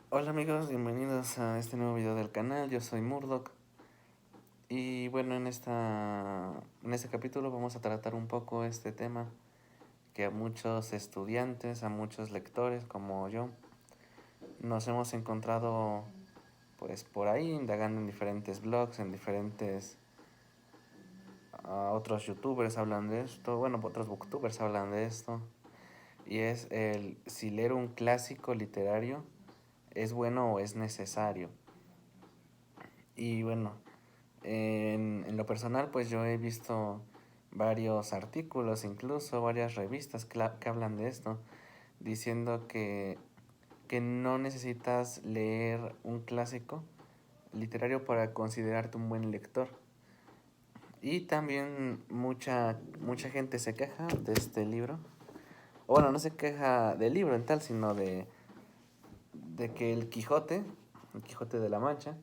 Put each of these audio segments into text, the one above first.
Hola amigos, bienvenidos a este nuevo video del canal. Yo soy Murdoch y bueno, en este capítulo vamos a tratar un poco este tema que a muchos estudiantes, a muchos lectores como yo, nos hemos encontrado pues por ahí indagando en diferentes blogs, en diferentes otros youtubers hablan de esto, bueno, otros booktubers hablan de esto, y es el si leer un clásico literario es bueno o es necesario. Y bueno, en lo personal, pues yo he visto varios artículos, incluso varias revistas que hablan de esto, diciendo que no necesitas leer un clásico literario para considerarte un buen lector. Y también mucha gente se queja de este libro. O bueno, no se queja del libro en tal, sino de que el Quijote de la Mancha,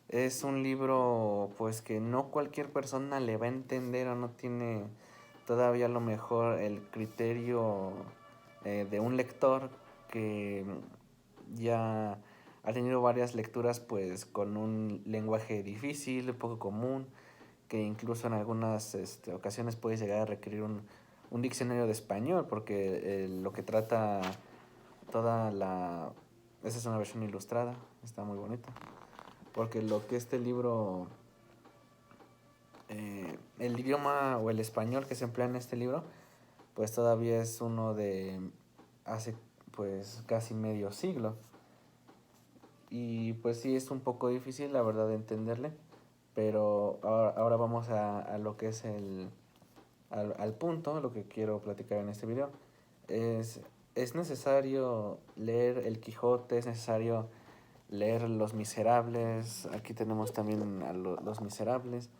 es un libro pues que no cualquier persona le va a entender o no tiene todavía a lo mejor el criterio de un lector que ya ha tenido varias lecturas pues con un lenguaje difícil, poco común, que incluso en algunas ocasiones puede llegar a requerir un diccionario de español porque lo que trata toda la... Esa es una versión ilustrada, está muy bonita porque lo que este libro, el idioma o el español que se emplea en este libro, pues todavía es uno de hace pues casi medio siglo. Y pues sí es un poco difícil la verdad de entenderle, pero ahora vamos a lo que es al punto, lo que quiero platicar en este video. Es, es necesario leer El Quijote, es necesario leer Los Miserables, aquí tenemos también a Los Miserables.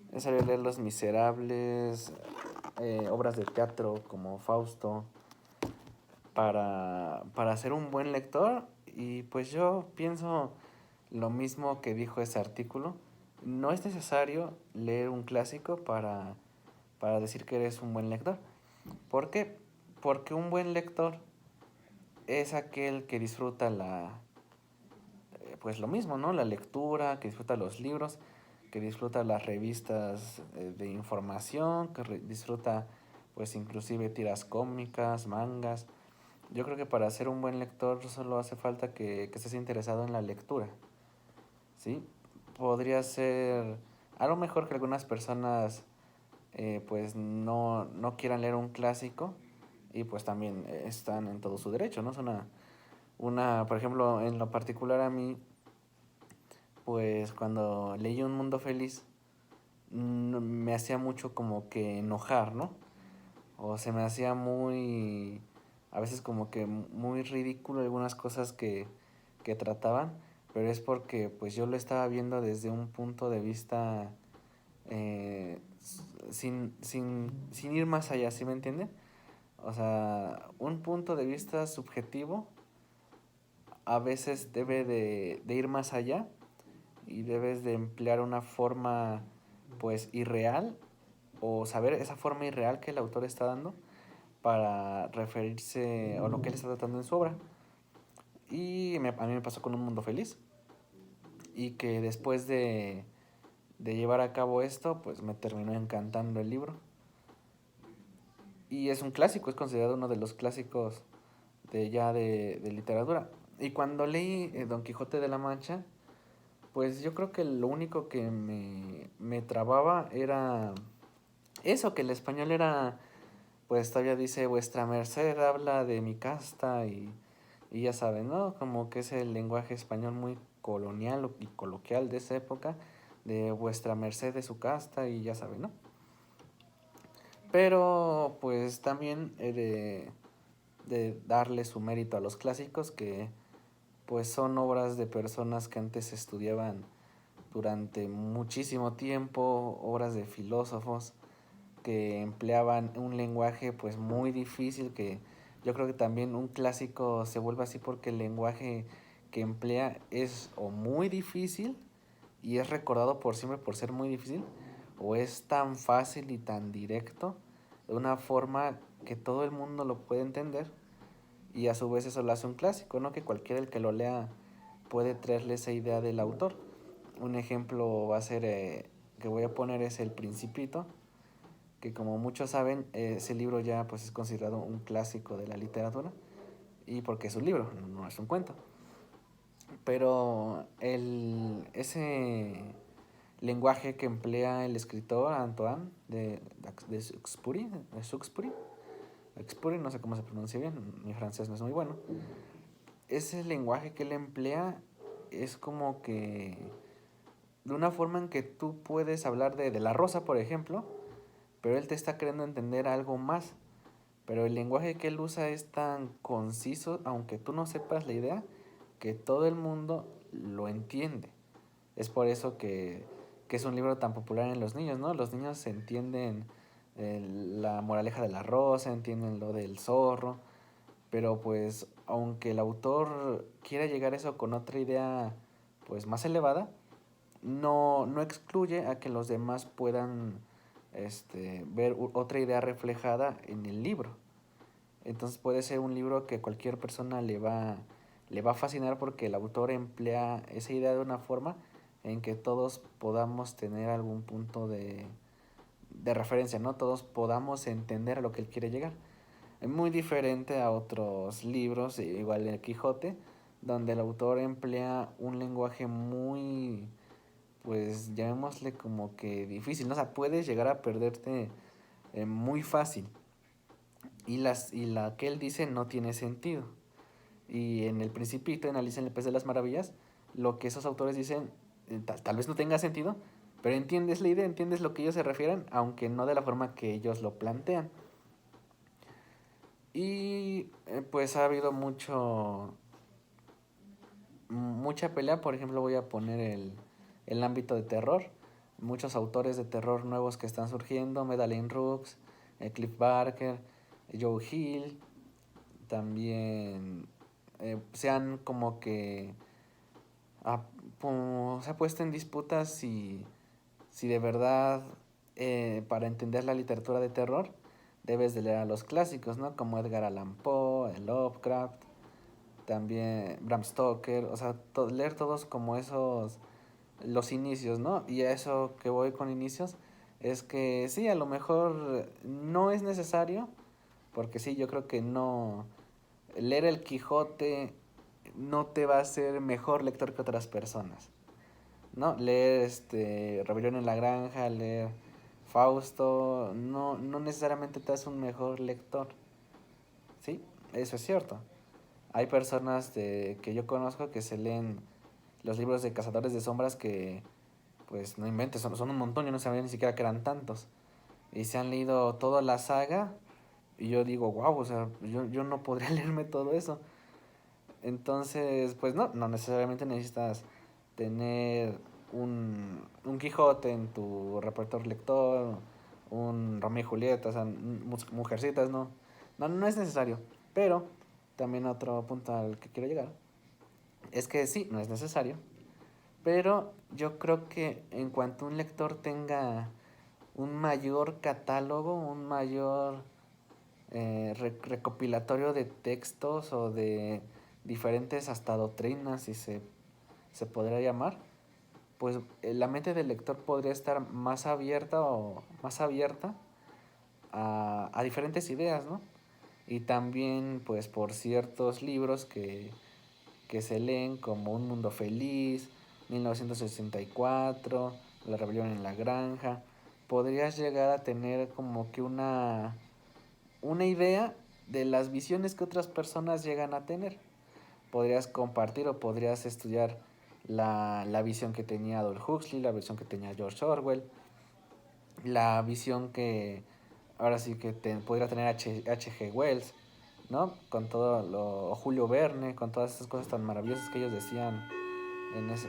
Es necesario leer Los Miserables, obras de teatro como Fausto, para ser un buen lector. Y pues yo pienso lo mismo que dijo ese artículo. No es necesario leer un clásico para decir que eres un buen lector. ¿Por qué? Porque un buen lector es aquel que disfruta pues lo mismo, ¿no? La lectura, que disfruta los libros, que disfruta las revistas de información, que disfruta pues inclusive tiras cómicas, mangas. Yo creo que para ser un buen lector solo hace falta que estés interesado en la lectura, ¿sí? Podría ser, a lo mejor que algunas personas pues no quieran leer un clásico y pues también están en todo su derecho, ¿no? Es por ejemplo, en lo particular a mí, pues cuando leí Un Mundo Feliz, me hacía mucho como que enojar, ¿no? O se me hacía muy, a veces como que muy ridículo algunas cosas que trataban, pero es porque pues yo lo estaba viendo desde un punto de vista sin ir más allá, ¿sí me entiende? O sea, un punto de vista subjetivo a veces debe de ir más allá y debes de emplear una forma pues irreal o saber esa forma irreal que el autor está dando para referirse a lo que él está tratando en su obra. Y a mí me pasó con Un Mundo Feliz y que después de llevar a cabo esto pues me terminó encantando el libro. Y es un clásico, es considerado uno de los clásicos de literatura. Y cuando leí Don Quijote de la Mancha, pues yo creo que lo único que me trababa era eso, que el español era, pues todavía dice, vuestra merced habla de mi casta y ya saben, ¿no? Como que es el lenguaje español muy colonial y coloquial de esa época, de vuestra merced de su casta y ya saben, ¿no? Pero pues también he de darle su mérito a los clásicos que pues son obras de personas que antes estudiaban durante muchísimo tiempo, obras de filósofos que empleaban un lenguaje pues muy difícil, que yo creo que también un clásico se vuelve así porque el lenguaje que emplea es o muy difícil y es recordado por siempre por ser muy difícil, o es tan fácil y tan directo de una forma que todo el mundo lo puede entender, y a su vez eso lo hace un clásico, ¿no? Que cualquiera el que lo lea puede traerle esa idea del autor. Un ejemplo va a ser, que voy a poner, es El Principito, que como muchos saben, ese libro ya pues es considerado un clásico de la literatura, y porque es un libro, no es un cuento. Pero ese lenguaje que emplea el escritor Antoine de Exupéry, no sé cómo se pronuncia bien, mi francés no es muy bueno. Ese lenguaje que él emplea es como que de una forma en que tú puedes hablar de la rosa, por ejemplo, pero él te está queriendo entender algo más. Pero el lenguaje que él usa es tan conciso, aunque tú no sepas la idea, que todo el mundo lo entiende. Es por eso que es un libro tan popular en los niños, ¿no? Los niños entienden la moraleja de la rosa, entienden lo del zorro, pero pues aunque el autor quiera llegar a eso con otra idea pues más elevada, no excluye a que los demás puedan ver otra idea reflejada en el libro. Entonces puede ser un libro que cualquier persona le va a fascinar porque el autor emplea esa idea de una forma en que todos podamos tener algún punto de referencia, ¿no? Todos podamos entender a lo que él quiere llegar. Es muy diferente a otros libros, igual el Quijote, donde el autor emplea un lenguaje muy, pues llamémosle como que difícil, ¿no? O sea, puedes llegar a perderte muy fácil. Y la que él dice no tiene sentido. Y en El Principito, en Alicia en el País de las Maravillas, lo que esos autores dicen tal vez no tenga sentido, pero entiendes la idea, entiendes lo que ellos se refieren, aunque no de la forma que ellos lo plantean. Y pues ha habido mucha pelea. Por ejemplo, voy a poner el ámbito de terror. Muchos autores de terror nuevos que están surgiendo: Madeleine Rooks, Cliff Barker, Joe Hill, también se han como que se ha puesto en disputa si de verdad para entender la literatura de terror debes de leer a los clásicos, ¿no? Como Edgar Allan Poe, Lovecraft, también Bram Stoker, o sea, leer todos como esos, los inicios, ¿no? Y a eso que voy con inicios es que sí, a lo mejor no es necesario, porque sí, yo creo que no, leer el Quijote no te va a hacer mejor lector que otras personas, ¿no? Leer Rebelión en la Granja, leer Fausto, no necesariamente te hace un mejor lector, ¿sí? Eso es cierto. Hay personas que yo conozco que se leen los libros de Cazadores de Sombras que, pues, no inventes, son un montón, yo no sabía ni siquiera que eran tantos. Y se han leído toda la saga y yo digo, wow, o sea, yo no podría leerme todo eso. Entonces, pues no necesariamente necesitas tener un Quijote en tu repertorio lector, un Romeo y Julieta, o sea, mujercitas, no es necesario. Pero también otro punto al que quiero llegar es que sí, no es necesario, pero yo creo que en cuanto un lector tenga un mayor catálogo, un mayor recopilatorio de textos o de diferentes hasta doctrinas, si se podría llamar, pues la mente del lector podría estar más abierta o más abierta a diferentes ideas, ¿no? Y también pues por ciertos libros que se leen como Un Mundo Feliz, 1964, La Rebelión en la Granja, podrías llegar a tener como que una idea de las visiones que otras personas llegan a tener. Podrías compartir o podrías estudiar la visión que tenía Adolf Huxley, la visión que tenía George Orwell, la visión que ahora sí que podría tener H.G. Wells, ¿no? Con todo lo Julio Verne, con todas esas cosas tan maravillosas que ellos decían en ese...